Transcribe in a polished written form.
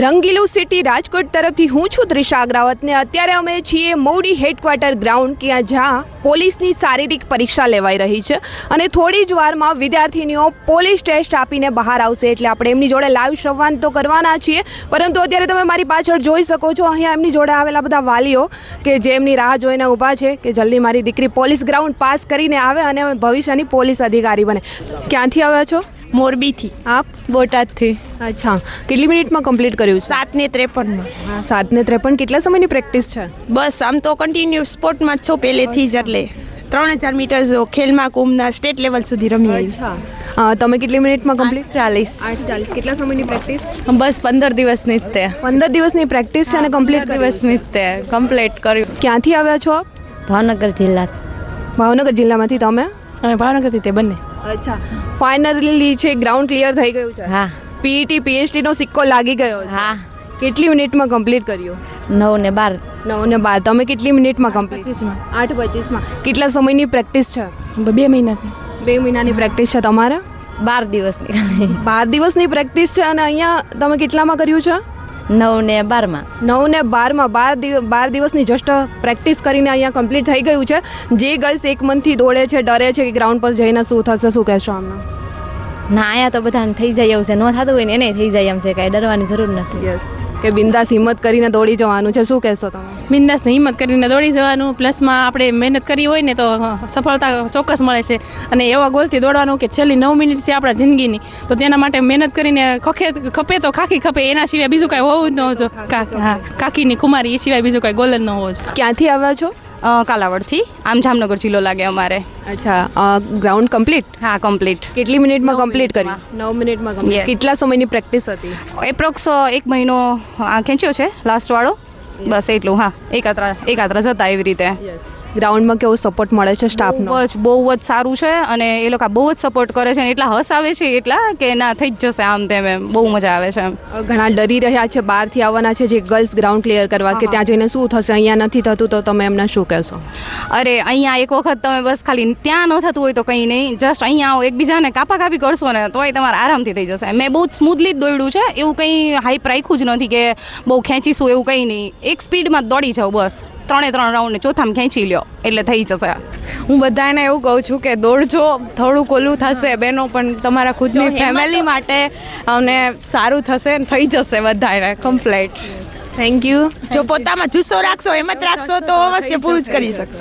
રંગીલું city Rajkot તરફથી હું છું ત્રિષા અગ્રાવત ને અત્યારે અમે છીએ મોવડી હેડક્વાર્ટર ગ્રાઉન્ડ કે જ્યાં પોલીસની શારીરિક પરીક્ષા લેવાઈ રહી છે અને થોડી જ વારમાં વિદ્યાર્થીનીઓ પોલીસ ટેસ્ટ આપીને બહાર આવશે એટલે આપણે એમની જોડે લાઈવ સંવાદ તો કરવાના છીએ, પરંતુ અત્યારે તમે મારી પાછળ જોઈ શકો છો અહીંયા એમની જોડે આવેલા બધા વાલીઓ કે જે એમની રાહ જોઈને ઊભા છે કે જલ્દી મારી દીકરી પોલીસ ગ્રાઉન્ડ પાસ કરીને આવે અને ભવિષ્યની પોલીસ અધિકારી બને. ક્યાંથી આવ્યા છો? મોરબીથી. આપ? બોટાદથી. અચ્છા, કેટલી મિનિટમાં કમ્પ્લીટ કર્યું છે? 7:53. હા, 7:53. કેટલા સમયની પ્રેક્ટિસ છે? બસ આમ તો કન્ટિન્યુ સ્પોર્ટમાં જ છો પહેલેથી જ, એટલે 3000 મીટર જો ખેલમાં કુંભના સ્ટેટ લેવલ સુધી રમી આવી. અચ્છા, તમે કેટલી મિનિટમાં કમ્પ્લીટ? 8:40. કેટલા સમયની પ્રેક્ટિસ? બસ 15 દિવસની જ તે. 15 દિવસની પ્રેક્ટિસ છે અને કમ્પ્લીટ દિવસની જ તે કમ્પ્લીટ કર્યું. ક્યાંથી આવ્યા છો આપ? ભાવનગર જિલ્લા. ભાવનગર જિલ્લામાંથી. તમે? અમે ભાવનગરથી તે બંને. અચ્છા, ફાઇનલી છે ગ્રાઉન્ડ ક્લિયર થઈ ગયું છે? હા. પીઈટી પીએચડી નો સિક્કો લાગી ગયો છે? હા. કેટલી મિનિટમાં કમ્પ્લીટ કર્યું? 9 ને 12. 9 ને 12. તમે કેટલી મિનિટમાં કમ્પ્લીટ? 8:25. કેટલા સમયની પ્રેક્ટિસ છે? 2 મહિનાથી. 2 મહિનાની પ્રેક્ટિસ છે તમારે? 12 દિવસની. 12 દિવસની પ્રેક્ટિસ છે અને અહીંયા તમે કેટલામાં કર્યું છે? 9 ને 12 માં. 9 ને 12 12 દિવસની જસ્ટ પ્રેક્ટિસ કરીને અહીંયા કમ્પ્લીટ થઈ ગયું છે. જે ગર્લ્સ એક મનથી દોડે છે, ડરે છે કે ગ્રાઉન્ડ પર જઈને શું થશે, શું કહેશો આમાં? ના, અહીંયા તો બધાને થઈ જાય એવું છે, ન થતું હોય ને એને થઈ જાય એમ છે, કાંઈ ડરવાની જરૂર નથી. યસ, કે બિંદાસ હિંમત કરીને દોડી જવાનું છે. શું કહેશો તમે? બિંદાસને હિંમત કરીને દોડી જવાનું, પ્લસમાં આપણે મહેનત કરી હોય ને તો સફળતા ચોક્કસ મળે છે. અને એવા ગોલથી દોડવાનું કે છેલ્લી 9 મિનિટ છે આપણા જિંદગીની, તો તેના માટે મહેનત કરીને ખપે તો ખાખી ખપે, એના સિવાય બીજું કાંઈ હોવું જ ન હોજો. હા, કાકીની કુમારી એ સિવાય બીજું કાંઈ ગોલ જ ન હોવો જોઈએ. ક્યાંથી આવ્યા છો? કાલાવડથી. આમ જામનગર જિલ્લો લાગે અમારે. અચ્છા, ગ્રાઉન્ડ કમ્પ્લીટ? હા, કમ્પ્લીટ. કેટલી મિનિટમાં કમ્પ્લીટ કર્યું? 9 મિનિટમાં કમ્પ્લીટ. કેટલા સમયની પ્રેક્ટિસ હતી? એપ્રોક્સ 1 મહિનો ખેંચ્યો છે લાસ્ટ વાળો, બસ એટલું. હા, એકાત્રા જતા એવી રીતે. ગ્રાઉન્ડમાં કેવો સપોર્ટ મળે છે સ્ટાફનો? બહુ જ સારું છે અને એ લોકો બહુ જ સપોર્ટ કરે છે અને એટલા હસાવે છે એટલા કે ના થઈ જ જશે આમ તેમ, એમ બહુ મજા આવે છે. ઘણા ડરી રહ્યા છે, બહારથી આવવાના છે જે ગર્લ્સ ગ્રાઉન્ડ ક્લિયર કરવા, કે ત્યાં જઈને શું થશે, અહીંયા નથી થતું, તો તમે એમને શું કહેશો? અરે અહીંયા એક વખત તમે બસ ખાલી ત્યાં ન થતું હોય તો કંઈ નહીં, જસ્ટ અહીંયા આવો, એકબીજાને કાપી કરશો ને તોય તમારે આરામથી થઈ જશે. મેં બહુ જ સ્મૂથલી જ દોડ્યું છે, એવું કંઈ હાઈપ રાખ્યું જ નથી કે બહુ ખેંચીશું, એવું કંઈ નહીં. એક સ્પીડમાં જ દોડી જાઓ, બસ 3 રાઉન્ડને ચોથામાં ખેંચી લ્યો એટલે થઈ જશે. હું બધાને એવું કહું છું કે દોડજો, થોડુંક ઓલું થશે બેનો, પણ તમારા ખુદની ફેમિલી માટે અને સારું થશે, થઈ જશે બધાને કમ્પ્લીટ. Thank you. જો પોતામાં જુસ્સો રાખશો, હિંમત રાખશો તો અવશ્ય પૂરું જ કરી શકશો.